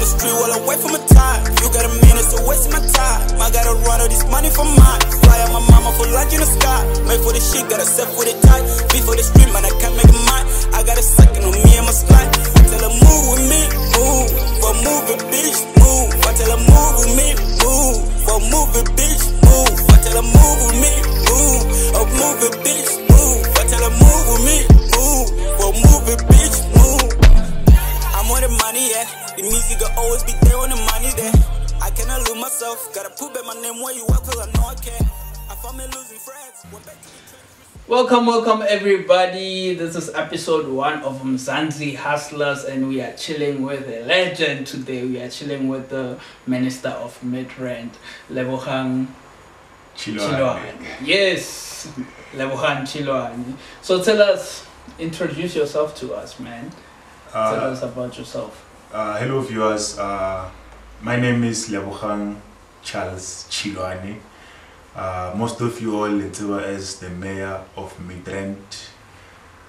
the street while I wait for my time. You got a minute, so waste my time. I gotta run all this money for mine. Fly out my mama for lunch in the sky. Make for the shit, got a set for the tight. Beat for the street, man, I can't make a mind. I got a second on me and my slide. I tell her move with me, move. For move it, bitch, move. I tell her move with me, move. For move it, bitch, move. I tell her move with me, move. Oh, move it, bitch, move. I tell her move with me, move. For move it, bitch, move. I'm on the money, yeah. The music will always be there when the money's there. I cannot lose myself. Gotta put back my name where you work, cause I know I can. I found me losing friends. Welcome everybody. This is episode 1 of Mzansi Hustlers, and we are chilling with a legend today. We are chilling with the Minister of Midrand, LEBOGANG TSHILWANE. Yes, LEBOGANG TSHILWANE. So tell us, introduce yourself to us, man. Tell us about yourself. Hello viewers, my name is LEBOGANG TSHILWANE. Most of you all know as the mayor of Midrand,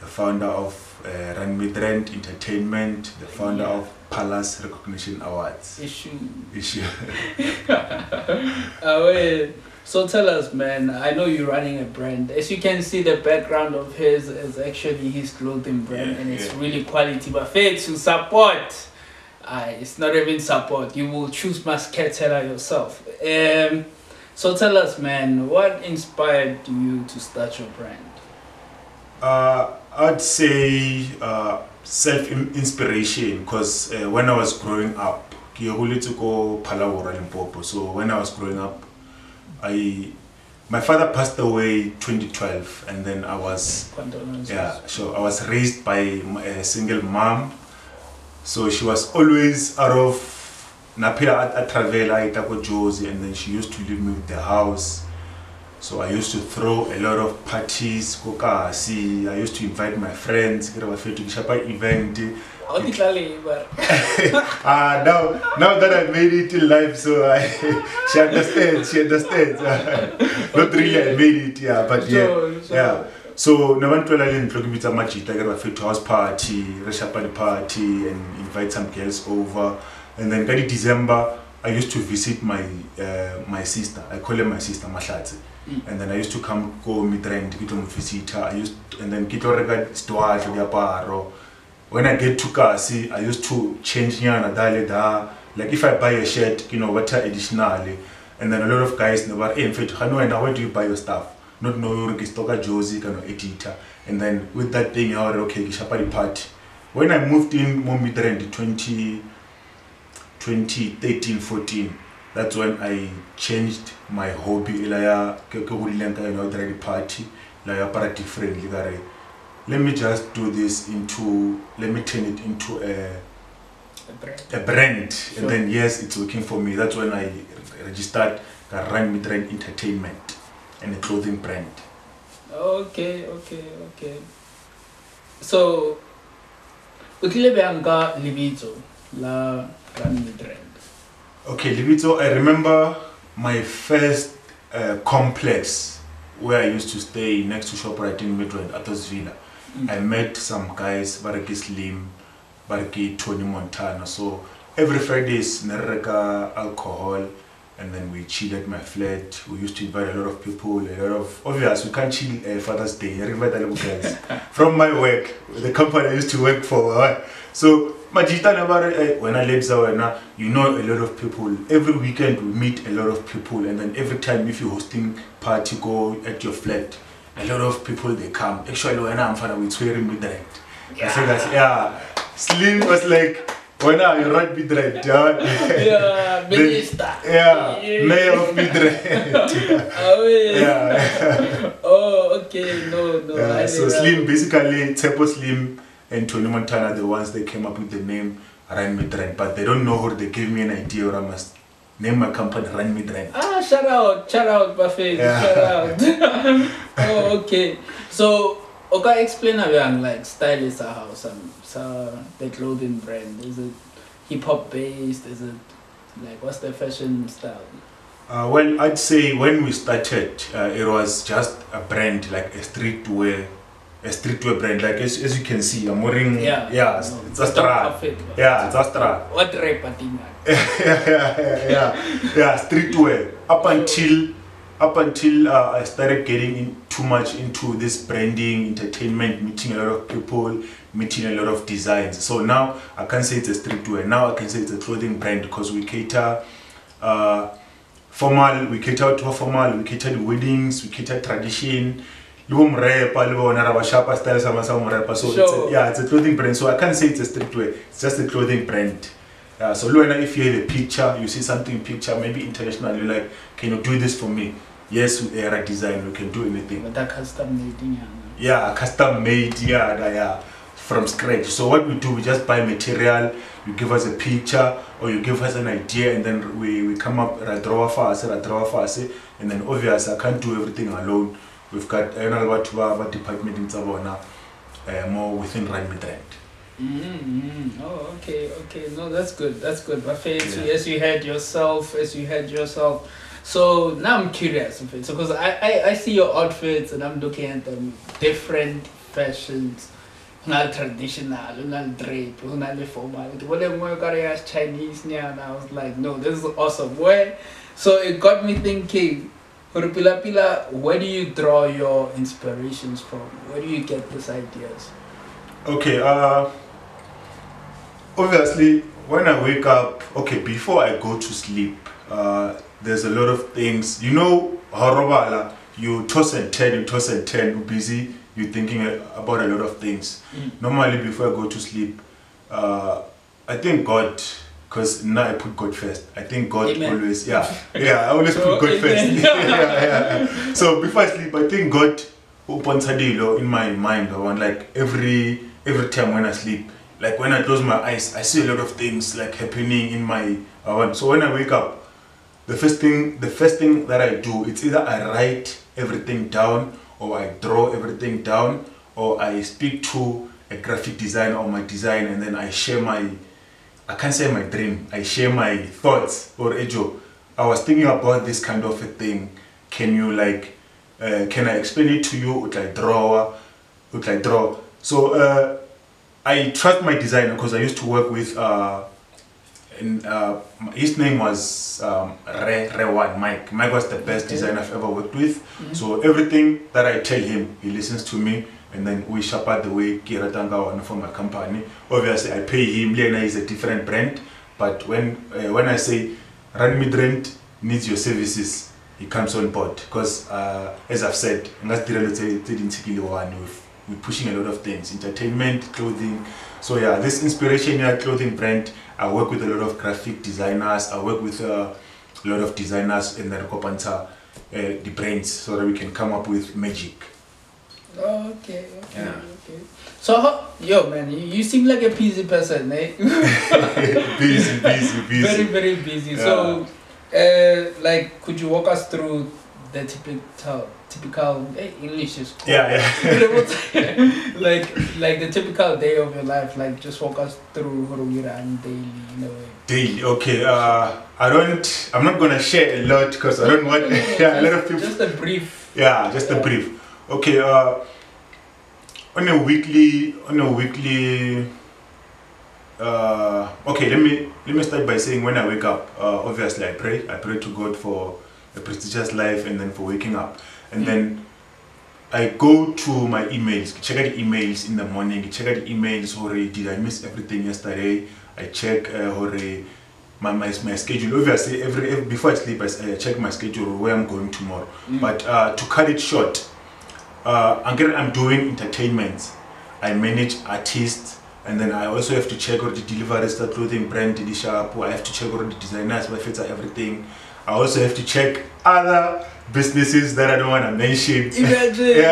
the founder of RUN MIDRAND Entertainment, the founder of Palace Recognition Awards. Issue. So tell us, man, I know you're running a brand. As you can see, the background of his is actually his clothing brand, and it's really quality. But fair to support, it's not even support. You will choose Mascatella yourself. So tell us, man, what inspired you to start your brand? I'd say self-inspiration, because when I was growing up, so when I was growing up, my father passed away 2012, and then I was I was raised by a single mom, so she was always out of Napia travel, I go Josie, and then she used to leave me with the house. So I used to throw a lot of parties, I used to invite my friends, get a event. Now that I made it in life, so she understands. Not really I made it, yeah, but yeah. So never told I didn't look at my house party, party, and invite some girls over. And then in December, I used to visit my my sister. I call her my sister, Mahlatsi. And then I used to go Midrand, visit her. And then when I get to Kasi, I used to change like if I buy a shirt, what additionally. And then a lot of guys never, hey, in fact, where do you buy your stuff? Not knowing Josie, editor. And then with that thing, I was okay, party. When I moved in Midrand 2013-14, that's when I changed my hobby. Party, differently. Let me just do this let me turn it into a brand. Sure. And then yes, it's working for me. That's when I registered the RUN MIDRAND Entertainment and a clothing brand. Okay. So, Libito la RUN MIDRAND. Okay, Libito, I remember my first complex where I used to stay next to ShopRite in Midrand, Atos Villa. I met some guys, Baraki Slim, Baraki Tony Montana. So every Friday is Nereka alcohol, and then we chill at my flat. We used to invite a lot of people, obviously we can't chill Father's Day. I invite a lot of guys from my work, the company I used to work for. So when I left Zawena, a lot of people. Every weekend we meet a lot of people, and then every time if you're hosting party, go at your flat, a lot of people they come. Actually, when I'm with swearing Midrand. I said that, yeah. Slim was like, when you run Midrand, yeah, minister. Mayor of Midrand. Oh, okay, no. So Slim, basically, Tepo Slim and Tony Montana, the ones that came up with the name RUN MIDRAND, but they don't know how. They gave me an idea, or I must name my company RUN MIDRAND. Shout out, Buffet, shout out. Oh, okay. So, explain like style is how the clothing brand. Is it hip hop based? Is it like what's the fashion style? Well, I'd say when we started, it was just a brand, like a streetwear a streetwear brand. Like as you can see, I'm wearing it's a Astra. Yeah, it's Astra. What rap yeah, streetwear. Up until I started getting too much into this branding, entertainment, meeting a lot of people, meeting a lot of designs. So now I can't say it's a streetwear. Now I can say it's a clothing brand because we cater formal, we cater to formal, we cater to weddings, we cater tradition. So it's a clothing brand. So I can't say it's a streetwear. It's just a clothing brand. So Luena, if you have a picture, you see something picture, maybe international, you're like, can you do this for me? Yes, we are a design, we can do anything. But that custom made, yeah, custom made, yeah, from scratch. So what we do, we just buy material, you give us a picture, or you give us an idea, and then we come up, draw fast, and then obviously I can't do everything alone. We've got another department in Savona, more within RUN MIDRAND. Oh, okay. No, that's good. But as you had yourself. So now I'm curious of it. So because I see your outfits and I'm looking at them, different fashions, not traditional, not drape, not formal. Chinese now, and I was like, no, this is awesome. Where? So it got me thinking. Pila, where do you draw your inspirations from? Where do you get these ideas? Okay, obviously when I wake up, okay, before I go to sleep, there's a lot of things, you know, horobala, you toss and turn, you're busy, you're thinking about a lot of things. Normally before I go to sleep, I thank God, because now I put God first. I think God always, I always put God first. So before I sleep, I think God opens a deal in my mind. I want like every time when I sleep, like when I close my eyes, I see a lot of things like happening in my. So when I wake up, the first thing that I do, it's either I write everything down, or I draw everything down, or I speak to a graphic designer or my design, and then I share my. I can't say my dream, I share my thoughts. Or Ejo, I was thinking about this kind of a thing. Can you like, can I explain it to you? Would I draw? So I trust my designer because I used to work with, his name was Rewan, Mike. Mike was the best designer I've ever worked with. So everything that I tell him, he listens to me. And then we shop out the way Kiratanga for my company. Obviously, I pay him. Lena is a different brand, but when I say RUN MIDRAND needs your services, he comes on board. Because as I've said, we're pushing a lot of things: entertainment, clothing. So yeah, this inspirational clothing brand. I work with a lot of graphic designers. I work with a lot of designers in the Kopanta, the brands, so that we can come up with magic. Okay. So, yo man, you seem like a busy person, eh? busy. Very, very busy. Yeah. So, like, could you walk us through the typical English is cool. like the typical day of your life, like just walk us through how you run daily in a way. Daily, okay. I'm not gonna share a lot because I don't want a lot of people. Just a brief. Yeah, just a brief. Okay, on a weekly okay, let me start by saying when I wake up, obviously I pray to God for a prestigious life and then for waking up, and then I go to my emails, check out the emails in the morning, check out the emails, did I miss everything yesterday? I check my schedule. Obviously before I sleep I check my schedule where I'm going tomorrow. But to cut it short, I'm doing entertainment. I manage artists, and then I also have to check all the deliveries, the clothing brand, the shop. I have to check all the designers, my fits, everything. I also have to check other businesses that I don't want to mention. Imagine.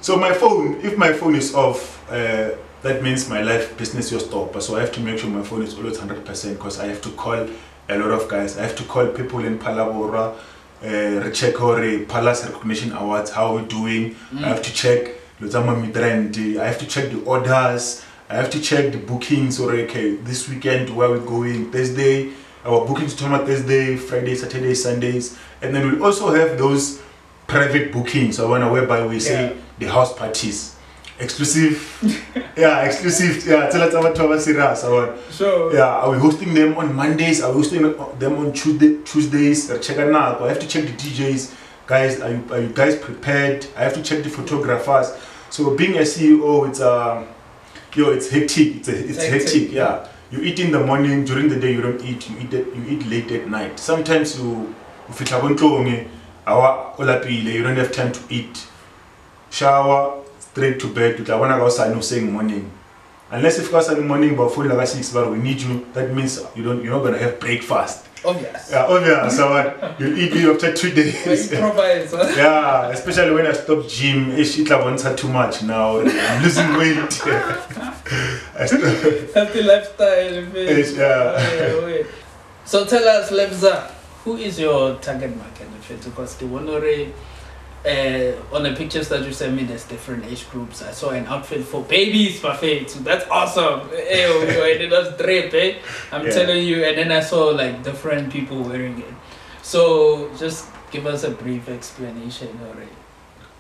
So my phone, if my phone is off, that means my life business will stop. So I have to make sure my phone is always 100% because I have to call a lot of guys. I have to call people in Palabora, recheck or Palace Recognition Awards, how we're doing. I have to check RUN MIDRAND. I have to check the orders. I have to check the bookings. Or okay, this weekend where we're going, Thursday, our bookings Toma Thursday, Friday, Saturday, Sundays, and then we also have those private bookings, whereby we say the house parties. Exclusive, exclusive. Tell us about Sure. Are we hosting them on Mondays? Are we hosting them on Tuesdays? Check it out. I have to check the DJs, guys. Are you guys prepared? I have to check the photographers. So being a CEO, it's hectic. It's hectic. Yeah. You eat in the morning. During the day, you don't eat. You eat late at night. Sometimes you don't have time to eat. Shower. Straight to bed. I want to go sign saying morning. Unless if you go morning about 4 like 6, but we need you. That means you're not gonna have breakfast. Obvious. Yeah, obvious. So what? You eat me after 2 days. Yeah, especially when I stop gym. It wants her too much now. I'm losing weight. Healthy lifestyle. Yeah. So tell us, Lebza, who is your target market? Because the one already. On the pictures that you sent me, there's different age groups. I saw an outfit for babies, perfect. So that's awesome. It was drip, I'm telling you. And then I saw like different people wearing it. So just give us a brief explanation already.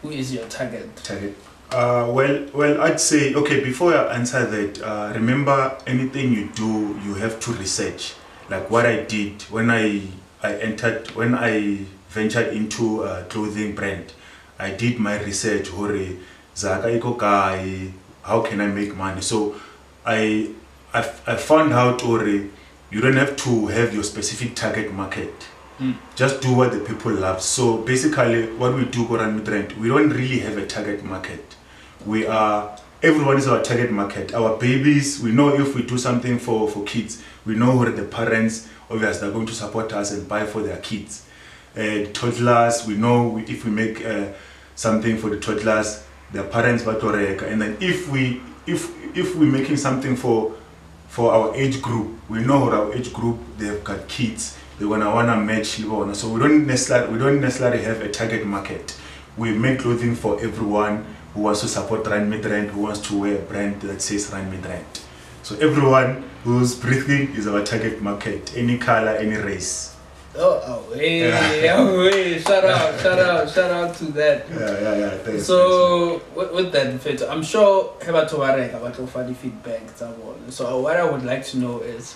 Who is your target? Well, I'd say, okay, before I answer that, remember, anything you do, you have to research. Like what I did when I ventured into a clothing brand. I did my research. How can I make money? So I found out, you don't have to have your specific target market. Just do what the people love. So basically, what we do, RUN MIDRAND, we don't really have a target market. Everyone is our target market. Our babies, we know if we do something for kids, we know who the parents, obviously, are going to support us and buy for their kids. Toddlers, we know if we make something for the toddlers, their parents batoreka. And then if we're making something for our age group, we know our age group, they've got kids, they're gonna wanna match. So we don't necessarily have a target market. We make clothing for everyone who wants to support RUN MIDRAND, who wants to wear a brand that says RUN MIDRAND. So everyone who's breathing is our target market, any color, any race. Shout out to that. Thanks, so with that, I'm sure about the feedback. So what I would like to know is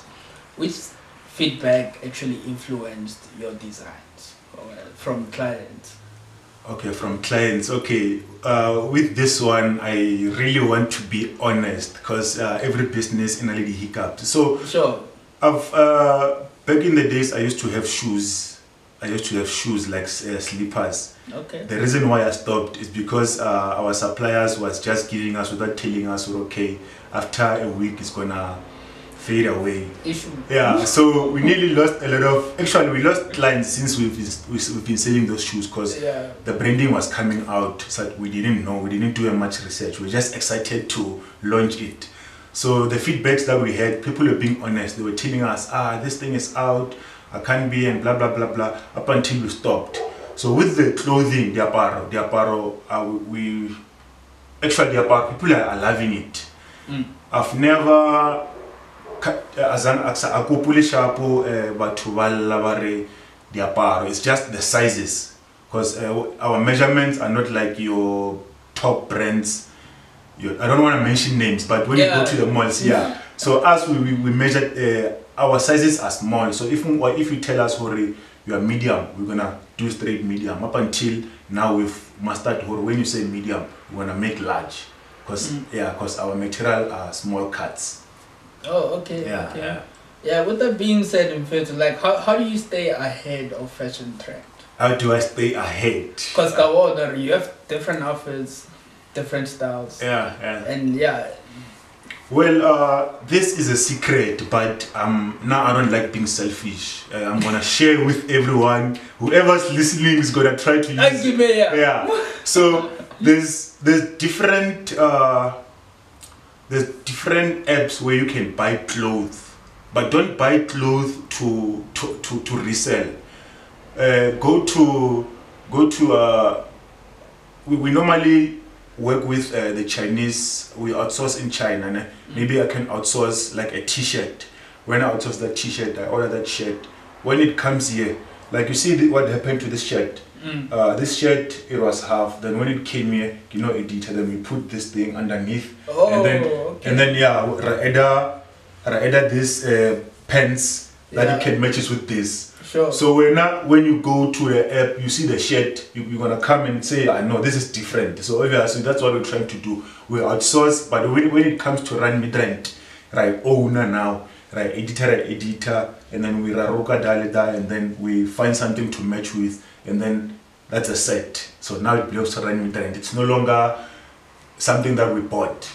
which feedback actually influenced your designs from clients. Okay, from clients. Okay, with this one, I really want to be honest, because every business in a lady hiccups. So sure. Back in the days, I used to have shoes. Like slippers. Okay. The reason why I stopped is because our suppliers was just giving us without telling us, okay, after a week it's gonna fade away. Yeah. So we nearly lost a lot of. Actually, we lost clients since we've been selling those shoes, because the branding was coming out. So we didn't know. We didn't do much research. We were just excited to launch it. So the feedbacks that we had, people were being honest. They were telling us, this thing is out, I can't be, and blah, blah, blah, blah, up until we stopped. So with the clothing, the apparel, people are loving it. I've never, it's just the sizes. Because our measurements are not like your top brands. I don't want to mention names, but when you go to the malls, so as we measured, our sizes are small. So if you tell us you are medium, we're gonna do straight medium. Up until now, we've mastered when you say medium, we're gonna make large, because our material are small cuts. Oh, okay. Yeah. With that being said, in fact, like how do you stay ahead of fashion trend? How do I stay ahead? Because you have different outfits, different styles. And well, this is a secret, but now I don't like being selfish. I'm gonna share with everyone. Whoever's listening is gonna try to use. So there's different apps where you can buy clothes, but don't buy clothes to resell. We normally work with the Chinese. We outsource in China. Maybe I can outsource like a t-shirt, when I outsource that t-shirt, I order that shirt. When it comes here, like you see what happened to this shirt. This shirt, it was half. Then when it came here, you know, editor, then we put this thing underneath. Oh, and then yeah, Raeda this pants that you can matches with this. Sure. So when you go to the app, you see the shirt, you're gonna come and say, I know this is different. So obviously that's what we're trying to do. We outsource, but when it comes to RUN MIDRAND, right, owner now, right, editor, and then we raroka dalida, and then we find something to match with, and then that's a set. So now it belongs to RUN MIDRAND. It's no longer something that we bought.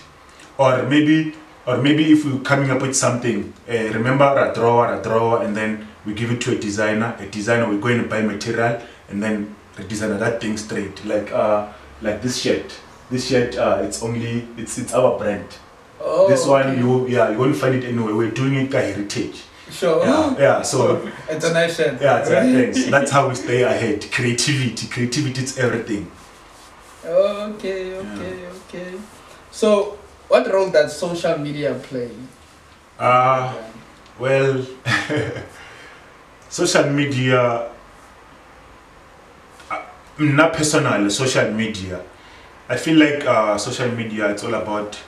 Or maybe if we're coming up with something, remember a drawer, and then we give it to a designer. We go and buy material, and then the designer that thing straight. Like this shirt. It's our brand. Oh, this one okay. you won't find it anywhere. We're doing it by heritage. Sure. Yeah. So it's a nice shirt. Yeah, thanks. That's how we stay ahead. Creativity, it's everything. Okay. So, what role does social media play? Well, social media, not personal, social media. I feel like social media, it's all about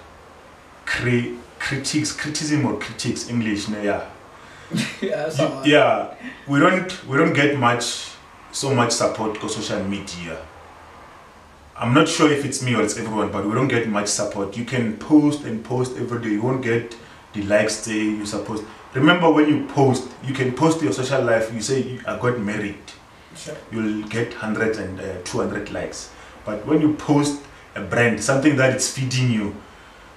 criticism or critics, English, yeah. Yeah, we don't get so much support for social media. I'm not sure if it's me or it's everyone, but we don't get much support. You can post every day. You won't get the likes day you're supposed. Remember, when you post, you can post your social life. You say, I got married. Sure. You'll get 100 and 200 likes. But when you post a brand, something that is feeding you,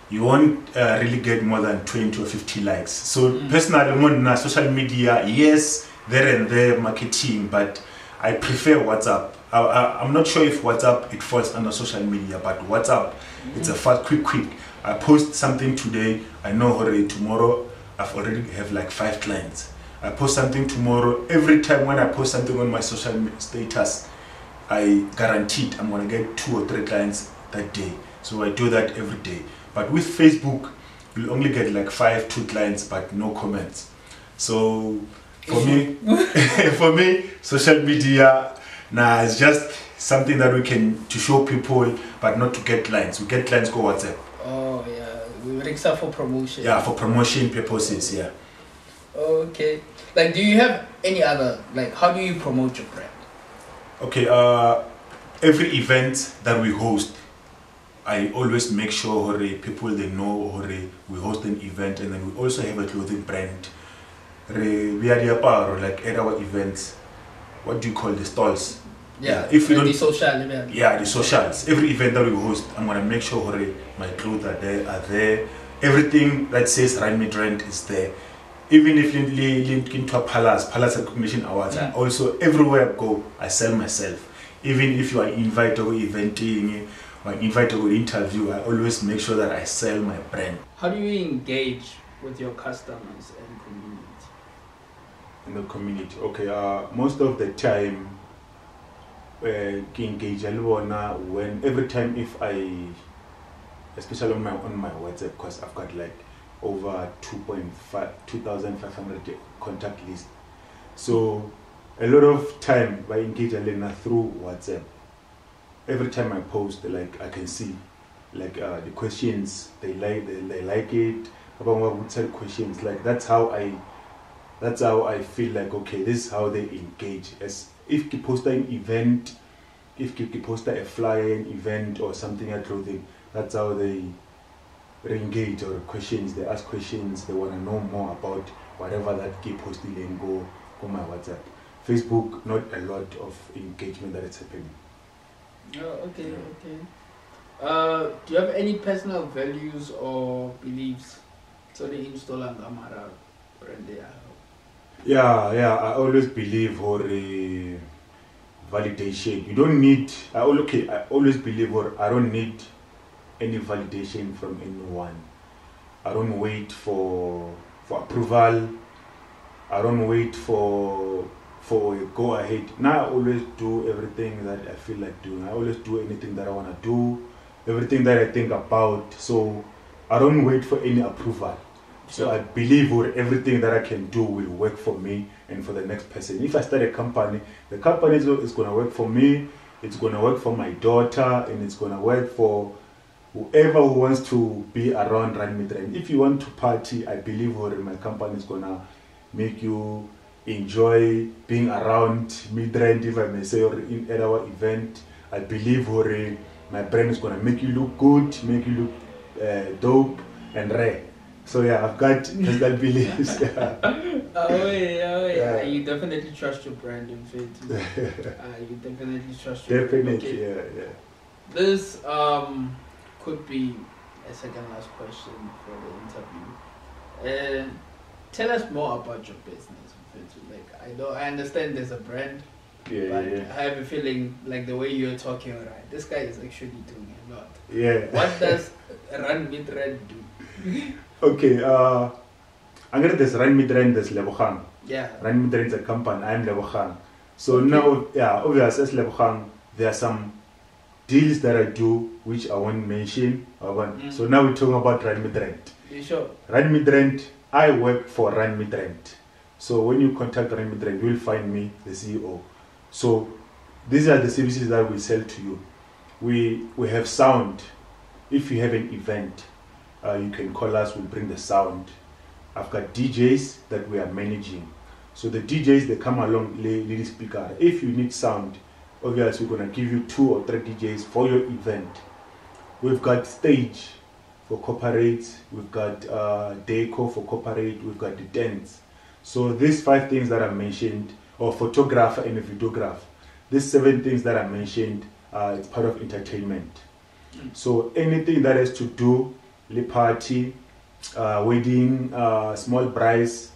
you won't really get more than 20 or 50 likes. So personally, on social media, yes, there and there marketing, but I prefer WhatsApp. I'm not sure if WhatsApp, it falls under social media, but WhatsApp, it's a fast, quick. I post something today, I know already tomorrow, I've already have like 5 clients. I post something tomorrow. Every time when I post something on my social status, I guaranteed I'm gonna get 2 or 3 clients that day. So I do that every day. But with Facebook, you'll only get like 2 clients, but no comments. So for me, social media, it's just something that we can to show people, but not to get clients. We get clients go WhatsApp. Oh yeah, we would accept for promotion. Yeah, for promotion purposes. Yeah. Okay. Like, do you have any other, like, how do you promote your brand? Okay. Every event that we host, I always make sure people they know we host an event, and then we also have a clothing brand. We are like at our events. What do you call the stalls? Yeah, if we don't, the social event. Yeah, the socials. Every event that we host, I'm gonna make sure my clothes are there. Everything that says RUN MIDRAND is there. Even if linked into a Palace Recognition Awards, I also everywhere I go, I sell myself. Even if you are invited to eventing or invited to interview, I always make sure that I sell my brand. How do you engage with your customers and community? In the community, okay. Most of the time, engage when every time if especially on my WhatsApp, because I've got like over 2,500 contact list. So a lot of time I engage through WhatsApp. Every time I post, like I can see like the questions they like it. About what questions, like that's how I feel like, okay, this is how they engage. As if you post an event, if you post a flyer, an event or something at clothing, that's how they engage or questions. They ask questions. They want to know more about whatever that keep posting and go on my WhatsApp. Facebook, not a lot of engagement that is happening. Oh, okay, okay. Do you have any personal values or beliefs? So they install and Gamara brand there. Yeah, I always believe or validation. You don't need. I always believe or I don't need any validation from anyone. I don't wait for approval. I don't wait for a go ahead. Now I always do everything that I feel like doing. I always do anything that I want to do, everything that I think about. So I don't wait for any approval. So I believe everything that I can do will work for me and for the next person. If I start a company, the company is going to work for me, it's going to work for my daughter, and it's going to work for whoever who wants to be around RUN MIDRAND. If you want to party, I believe my company is going to make you enjoy being around MIDRAND, if I may say, or at our event. I believe my brand is going to make you look good, make you look dope and rare. So yeah, I've got that beliefs. Yeah. You definitely trust your brand in faith. You definitely trust your brand. Definitely, Okay. yeah. This could be a second last question for the interview. Tell us more about your business. Like I understand there's a brand, but I have a feeling like the way you're talking, alright, this guy is actually doing a lot. Yeah. What does RUN MIDRAND do? Okay, I'm gonna there's RUN MIDRAND, there's LEBOGANG. Yeah. RUN MIDRAND is a company, I'm LEBOGANG. So now, yeah, obviously as LEBOGANG, there are some deals that I do which I won't mention. So now we're talking about RUN MIDRAND. You sure? RUN MIDRAND, I work for RUN MIDRAND. So when you contact RUN MIDRAND, you will find me, the CEO. So these are the services that we sell to you. We have sound. If you have an event, you can call us, we'll bring the sound. I've got DJs that we are managing. So the DJs, they come along, little speaker. If you need sound, obviously we're going to give you 2 or 3 DJs for your event. We've got stage for corporate, we've got deco for corporate, we've got the tents. So these 5 things that I mentioned, or photographer and a videographer, these 7 things that I mentioned, it's part of entertainment. So anything that has to do with party, wedding, small brides,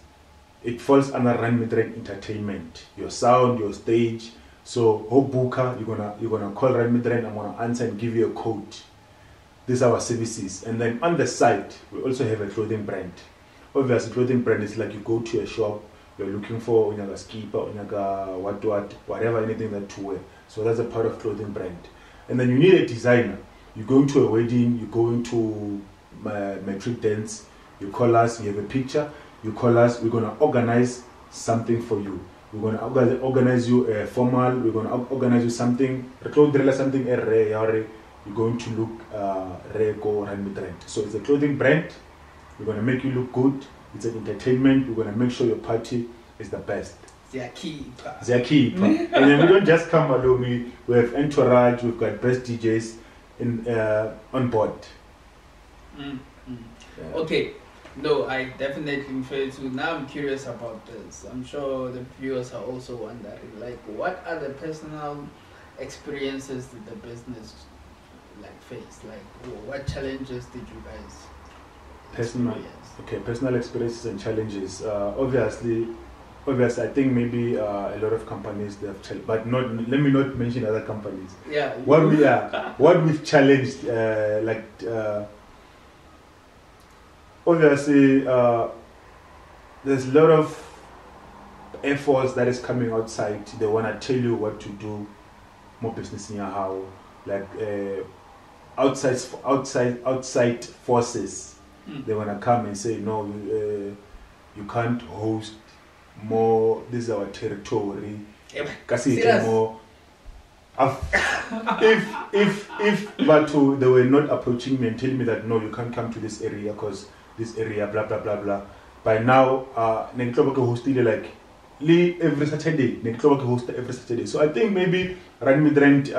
it falls under RUN MIDRAND Entertainment. Your sound, your stage. So booker, you're gonna call RUN MIDRAND, I'm gonna answer and give you a code. These are our services. And then on the side, we also have a clothing brand. Obviously, clothing brand is like you go to a shop, you're looking for a skipper, whatever, anything that to wear. So that's a part of clothing brand. And then you need a designer. You go into a wedding, you go into metric dance, you call us, you have a picture, you call us, we're gonna organize something for you. We're gonna organize you a formal, we're gonna organize you something, something rare, you're going to look rare, go RUN MIDRAND. So it's a clothing brand. We're going to make you look good. It's an entertainment. We're going to make sure your party is the best. They're key. And then we don't just come alone. We have entourage. We've got best DJs on board. Yeah. Okay. No, I definitely feel too. Now I'm curious about this. I'm sure the viewers are also wondering, like, what are the personal experiences that the business face? Like, what challenges did you guys personal experiences and challenges. Obviously, I think maybe a lot of companies they have but not. Let me not mention other companies. Yeah. What we've challenged, obviously, there's a lot of efforts that is coming outside. They want to tell you what to do, more business in your house, like outside forces. They want to come and say, no, you can't host more, this is our territory. More. If but they were not approaching me and telling me that, no, you can't come to this area because this area, blah, blah, blah, blah. By now, hosted like every Saturday. So I think maybe RUN MIDRAND,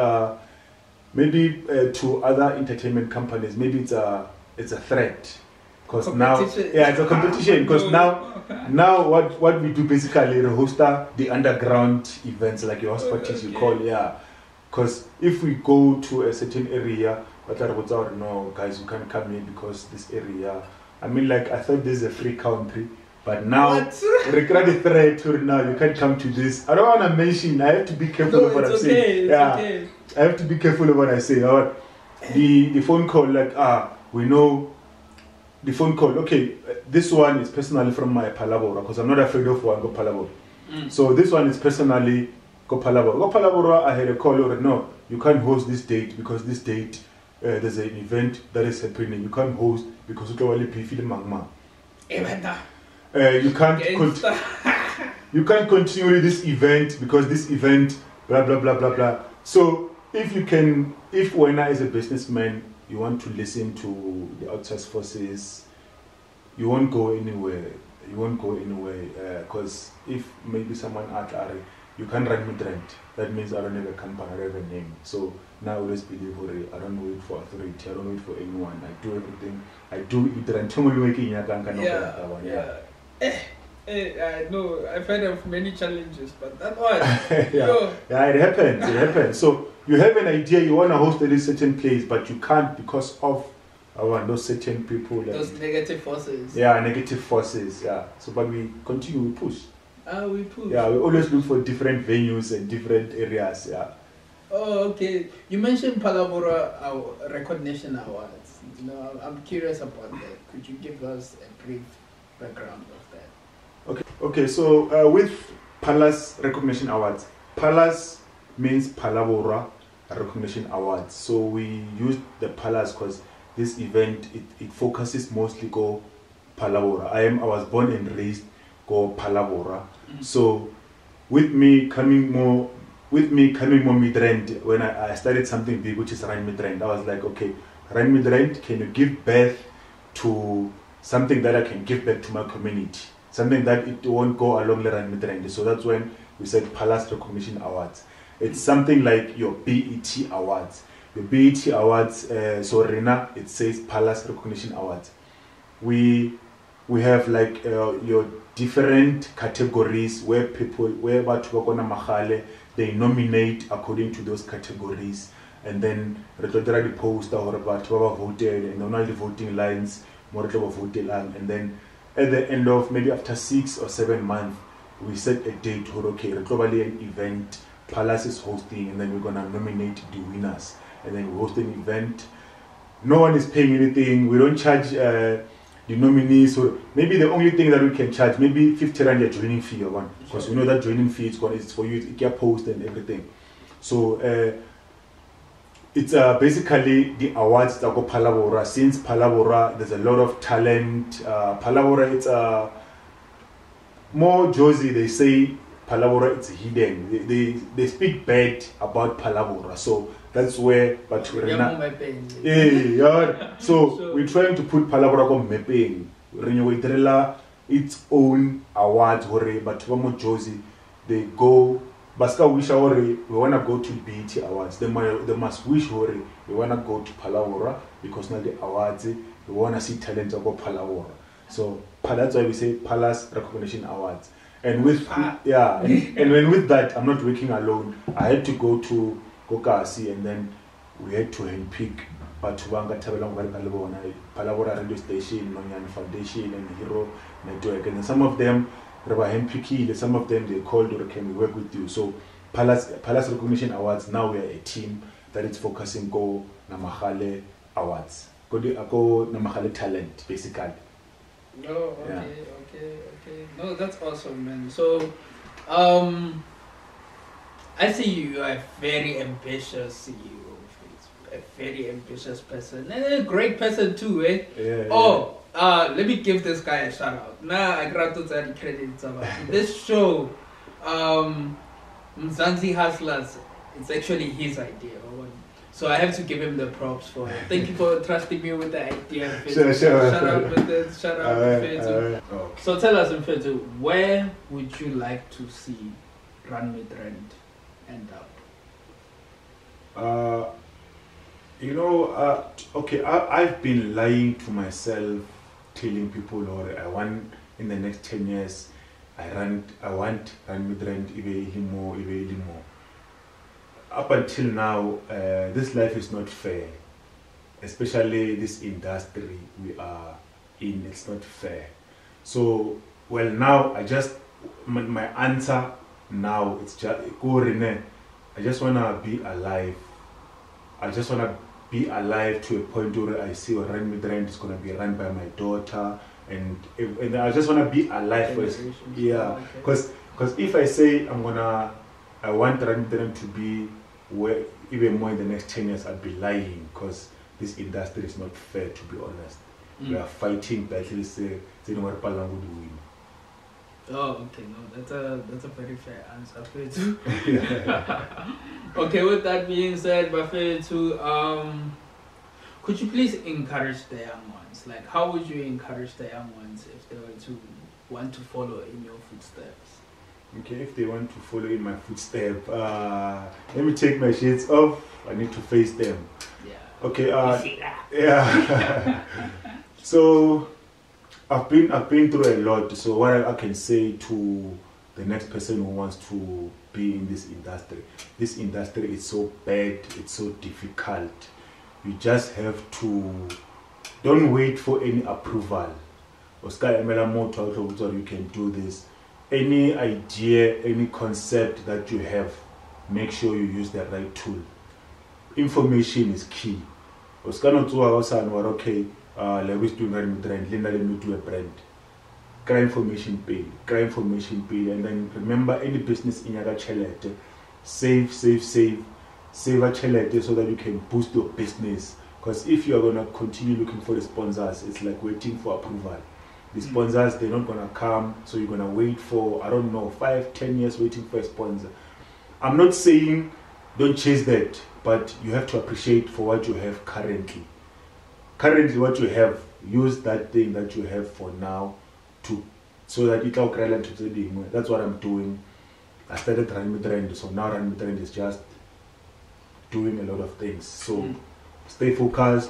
maybe to other entertainment companies, maybe it's a threat. Because now, it's a competition. Because now what we do basically, we host the underground events like your house parties, you call, Because if we go to a certain area, no, guys, you can't come here because this area. I mean, like, I thought this is a free country, but now, regret the threat, now you can't come to this. I don't want to mention, I have to be careful of what I'm saying. I have to be careful of what I say. The phone call, like, we know. The phone call, okay, this one is personally from my Palabora, because I'm not afraid of one go Palabora. So this one is personally go Palabora. Go Palabora, I had a call, no, you can't host this date because this date, there's an event that is happening. You can't host because you can only pay for the magma. You can't you can't continue with this event because this event blah blah blah blah blah. So if when as a businessman you want to listen to the outside forces, you won't go anywhere. You won't go anywhere because if maybe someone at you can't run midrand. That means I don't have a company, I don't have a name. So now I always believe I don't wait for authority, I don't wait for anyone. I do everything. I do it. I know I've heard of many challenges, but that one, yeah, it happens. It happens. So you have an idea, you want to host at a certain place, but you can't because of those certain people. Those negative forces. Yeah, negative forces. Yeah. So, but we continue. We push. We push. Yeah, we always look for different venues and different areas. Yeah. Oh, okay. You mentioned Palabora Recognition Awards. You know, I'm curious about that. Could you give us a brief background of that? Okay. So with Palas Recognition Awards, Palas means Palabora Recognition Awards. So we use the Palas because this event it focuses mostly go Palabora. I was born and raised go Palabora. So with me coming more Midrand, when I started something big, which is RUN Midrand, I was like, okay, RUN Midrand, can you give birth to something that I can give back to my community? Something that it won't go along the RUN Midrand. So that's when we said Palace Recognition Awards. It's something like your BET Awards. Your BET Awards, so Rena, it says Palace Recognition Awards. We have like your different categories where they nominate according to those categories, and then the poster or voted and on all the voting lines, and then at the end of maybe after 6 or 7 months, we set a date for okay, globally an event Palace is hosting, and then we're gonna nominate the winners, and then we host an event. No one is paying anything. We don't charge the nominees, or maybe the only thing that we can charge, maybe 50 rand your joining fee or one, because we know that joining fee is for you to get post and everything. So it's basically the awards that go Palabora. Since Palabora, there's a lot of talent. Palabora, it's more Josie. They say Palabora, it's hidden. They speak bad about Palabora. So that's where, but so we're trying to put Palabora on mapping. Its own awards, but more Josie, they go. Baska wish we want to go to BET Awards. They must wish we want to go to Palabora because now the awards we want to see talent about Palabora. So that's why we say Palace Recognition Awards. And with and when with that, I'm not working alone. I had to go to Kokasi, and then we had to handpick Batubanga Palabora Radio Station, Nonyan Foundation, and Hero Network. And some of them some of them they called or can we work with you. So Palace Recognition Awards, now we are a team that is focusing go Namahale Awards. Go Namahale talent basically. Oh, okay. No, that's awesome, man. So I see you are very ambitious. A very ambitious person and a great person too, eh? Let me give this guy a shout out. I got to the credits about this show. Mzansi Hustlers, it's actually his idea. So I have to give him the props for it. Thank you for trusting me with the idea. Sure. Shout out with this. Shout out with So tell us, Mfetu, where would you like to see RUN Midrand end up? Okay, I've been lying to myself, telling people, I want in the next 10 years, I want RUN Midrand even more. Up until now, this life is not fair, especially this industry we are in. It's not fair. So, well, now my answer now it's just go Rene. I just wanna be alive. I just wanna be alive to a point where I see RUN Midrand is gonna be run by my daughter, and I just wanna be alive first. Yeah, because if I say I want RUN Midrand to be where even more in the next 10 years, I'd be lying, because this industry is not fair, to be honest. We are fighting battles to win. Oh, okay, no, that's a very fair answer, Fetu. Okay, with that being said, Fetu, could you please encourage the young ones? Like, how would you encourage the young ones if they were to want to follow in your footsteps? Okay, if they want to follow in my footsteps, let me take my shades off. I need to face them. Yeah. Okay. Yeah. So I've been through a lot. So what I can say to the next person who wants to be in this industry is so bad. It's so difficult. You just have to. Don't wait for any approval. Oscar Emela Moto, you can do this. Any idea, any concept that you have, make sure you use the right tool. Information is key. Oscar not okay, let's do RUN MIDRAND, let me do a brand. Cry information pay, and then remember any business in your chalete. Save a chalete so that you can boost your business. Because if you are gonna continue looking for the sponsors, it's like waiting for approval. The sponsors, they're not gonna come, so you're gonna wait for, I don't know, 5-10 years waiting for a sponsor. I'm not saying don't chase that, but you have to appreciate for what you have currently. Currently what you have, use that thing that you have for now so that it will create to trading. That's what I'm doing. I started RUN MIDRAND, so now RUN MIDRAND is just doing a lot of things. So stay focused,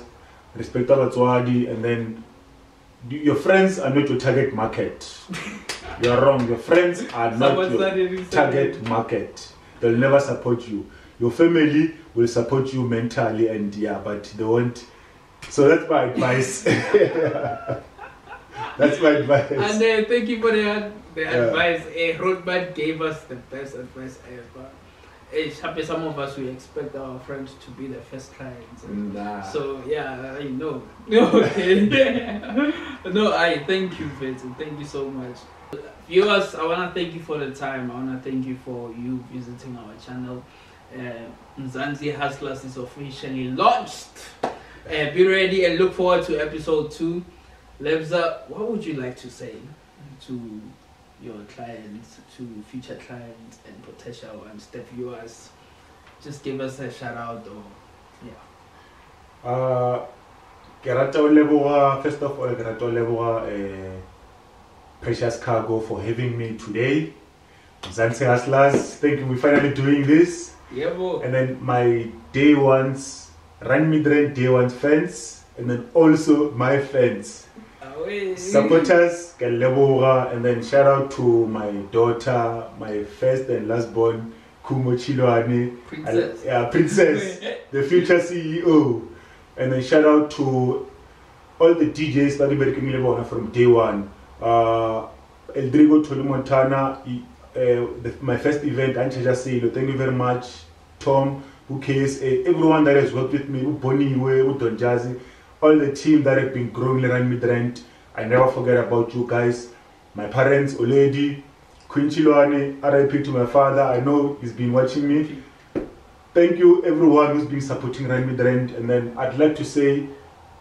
respect our Tswadi, and then your friends are not your target market. You are wrong. Your friends are not your target market. They'll never support you. Your family will support you mentally, and but they won't. So that's my advice. That's my advice. And thank you for the advice. Roadman gave us the best advice ever. Some of us, we expect our friends to be the first clients. So yeah, I know. Okay. No, I thank you, Fetu. Thank you so much. Viewers, I want to thank you for the time. I want to thank you for you visiting our channel. Mzansi Hustlers is officially launched. Be ready and look forward to episode 2. Lebza, what would you like to say to your clients, to future clients and potential and step viewers? Just give us a shout out or first of all, Precious Cargo for having me today. Mzansi Hustlers, thank you. We're finally doing this. Yeah, bro. And then my day ones, RUN MIDRAND day one fans, and then also my fans. Supporters, and then shout out to my daughter, my first and last born, Kumo Chilwane, Princess, the future CEO. And then shout out to all the DJs that are working from day one. Eldrigo Tony Montana, my first event, Ancheja Silo, thank you very much. Tom, KSA, everyone that has worked with me, Bonnie, Don Jazzy, all the team that have been growing RUN MIDRAND. I never forget about you guys. My parents, Oledi, Queen Chilwane, RIP to my father. I know he's been watching me. Thank you everyone who's been supporting RUN MIDRAND. And then I'd like to say,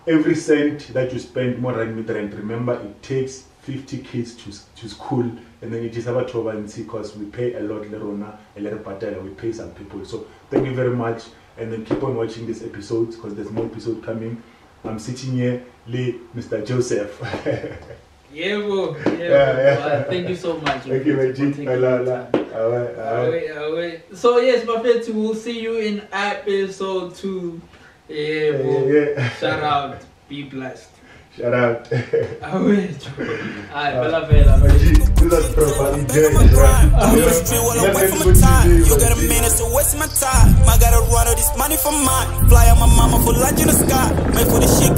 every cent that you spend more RUN MIDRAND, remember it takes 50 kids to school, and then it is about 12 and because we pay a lot, we pay some people. So thank you very much, and then keep on watching these episodes because there's more episodes coming. I'm sitting here, Mr. Joseph. Yeah, bro. Yeah. Thank you so much. Thank you, my G. So yes, my friends, we'll see you in episode 2. Yeah, bro. Shout out. Be blessed. Shout out. Alright, bella. Do that properly. You got a minute to waste my time. I gotta run all this money for mine. Fly on my mama for lunch in the sky. Make for the shit.